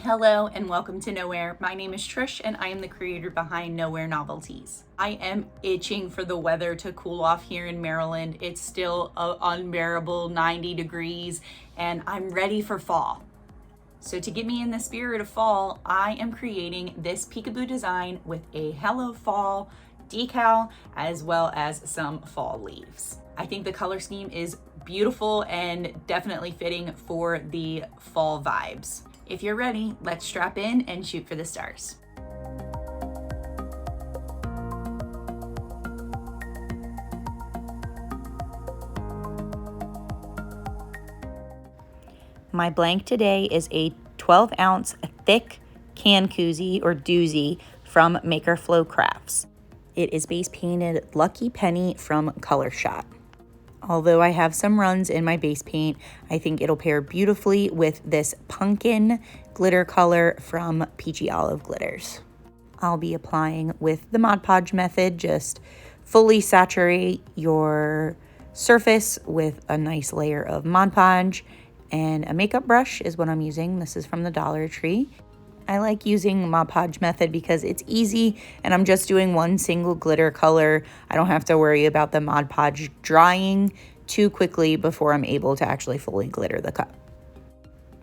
Hello and welcome to Nowhere. My name is Trish and I am the creator behind Nowhere Novelties. I am itching for the weather to cool off here in Maryland. It's still an unbearable 90 degrees and I'm ready for fall. So to get me in the spirit of fall, I am creating this peekaboo design with a Hello Fall decal as well as some fall leaves. I think the color scheme is beautiful and definitely fitting for the fall vibes. If you're ready, let's strap in and shoot for the stars. My blank today is a 12-ounce thick can koozie or doozie from Maker Flow Crafts. It is base painted Lucky Penny from Colorshot. Although I have some runs in my base paint, I think it'll pair beautifully with this pumpkin glitter color from Peachy Olive Glitters. I'll be applying with the Mod Podge method, just fully saturate your surface with a nice layer of Mod Podge, and a makeup brush is what I'm using. This is from the Dollar Tree. I like using Mod Podge method because it's easy and I'm just doing one single glitter color. I don't have to worry about the Mod Podge drying too quickly before I'm able to actually fully glitter the cup.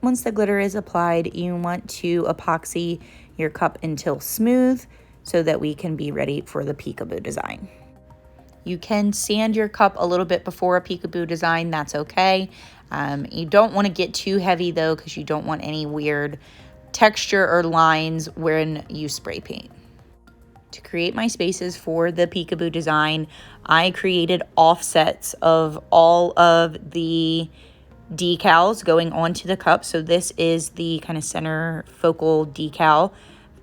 Once the glitter is applied, you want to epoxy your cup until smooth so that we can be ready for the peekaboo design. You can sand your cup a little bit before a peekaboo design, that's okay. You don't want to get too heavy though because you don't want any weird texture or lines when you spray paint. To create my spaces for the peekaboo design, I created offsets of all of the decals going onto the cup. So this is the kind of center focal decal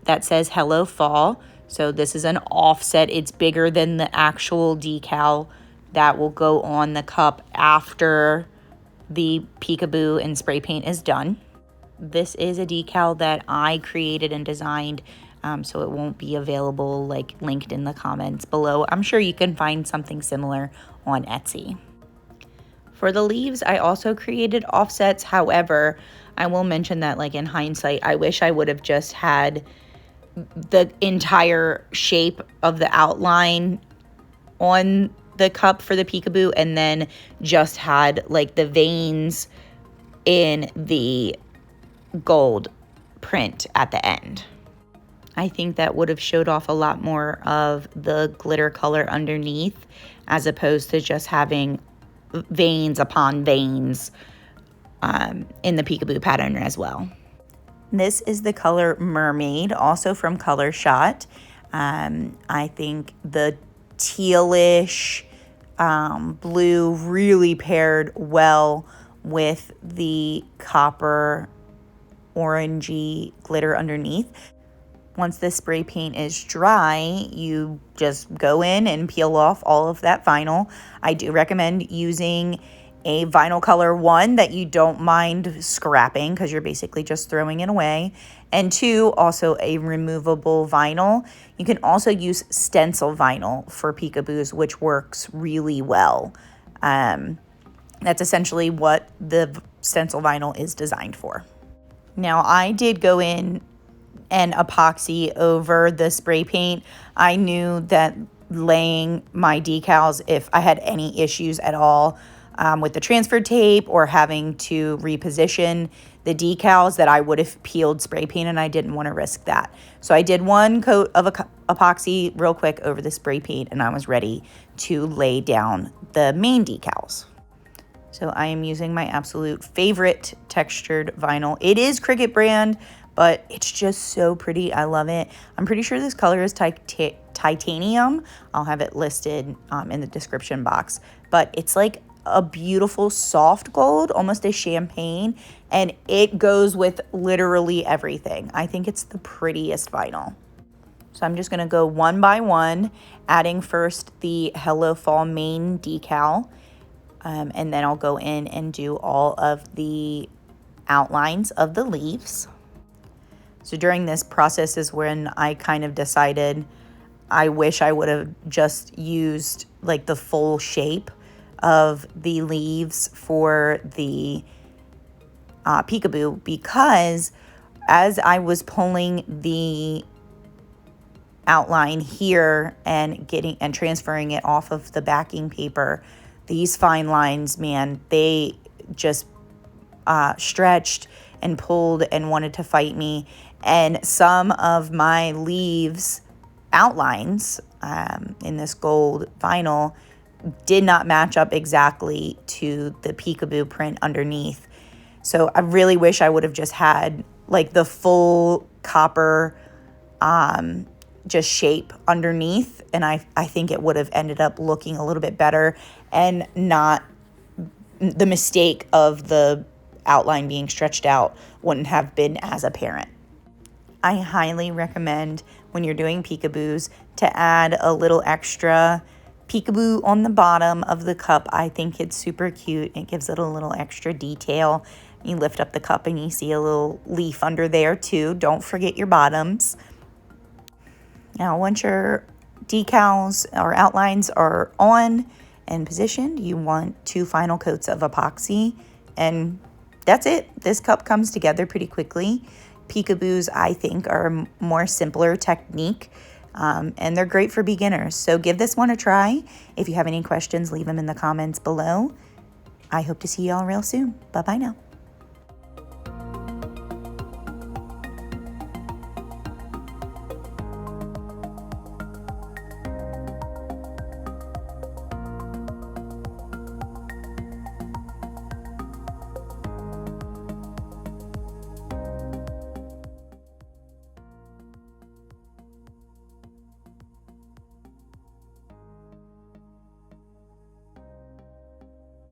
that says Hello Fall. So this is an offset. It's bigger than the actual decal that will go on the cup after the peekaboo and spray paint is done. This is a decal that I created and designed, so it won't be available like linked in the comments below. I'm sure you can find something similar on Etsy. For the leaves, I also created offsets. However, I will mention that like in hindsight, I wish I would have just had the entire shape of the outline on the cup for the peekaboo and then just had like the veins in the gold print at the end. I think that would have showed off a lot more of the glitter color underneath as opposed to just having veins upon veins in the peekaboo pattern as well. This is the color Mermaid, also from Colorshot. I think the tealish blue really paired well with the copper orangey glitter underneath. Once the spray paint is dry, you just go in and peel off all of that vinyl. I do recommend using a vinyl color, one, that you don't mind scrapping because you're basically just throwing it away, and two, also a removable vinyl. You can also use stencil vinyl for peekaboos, which works really well. That's essentially what the stencil vinyl is designed for. Now, I did go in and epoxy over the spray paint. I knew that laying my decals, if I had any issues at all with the transfer tape or having to reposition the decals, that I would have peeled spray paint, and I didn't want to risk that. So I did one coat of epoxy real quick over the spray paint, and I was ready to lay down the main decals. So I am using my absolute favorite textured vinyl. It is Cricut brand, but it's just so pretty. I love it. I'm pretty sure this color is titanium. I'll have it listed in the description box. But it's like a beautiful soft gold, almost a champagne, and it goes with literally everything. I think it's the prettiest vinyl. So I'm just gonna go one by one, adding first the Hello Fall main decal. And then I'll go in and do all of the outlines of the leaves. So during this process is when I kind of decided I wish I would have just used like the full shape of the leaves for the peekaboo, because as I was pulling the outline here and transferring it off of the backing paper, these fine lines, man, they just stretched and pulled and wanted to fight me. And some of my leaves outlines in this gold vinyl did not match up exactly to the peekaboo print underneath. So I really wish I would have just had like the full copper just shape underneath, and I think it would have ended up looking a little bit better and not the mistake of the outline being stretched out wouldn't have been as apparent. I highly recommend when you're doing peekaboos to add a little extra peekaboo on the bottom of the cup. I think it's super cute. It gives it a little extra detail. You lift up the cup and you see a little leaf under there too. Don't forget your bottoms. Now, once your decals or outlines are on and positioned, you want 2 final coats of epoxy, and that's it. This cup comes together pretty quickly. Peekaboos, I think, are a more simpler technique, and they're great for beginners. So give this one a try. If you have any questions, leave them in the comments below. I hope to see you all real soon. Bye-bye now.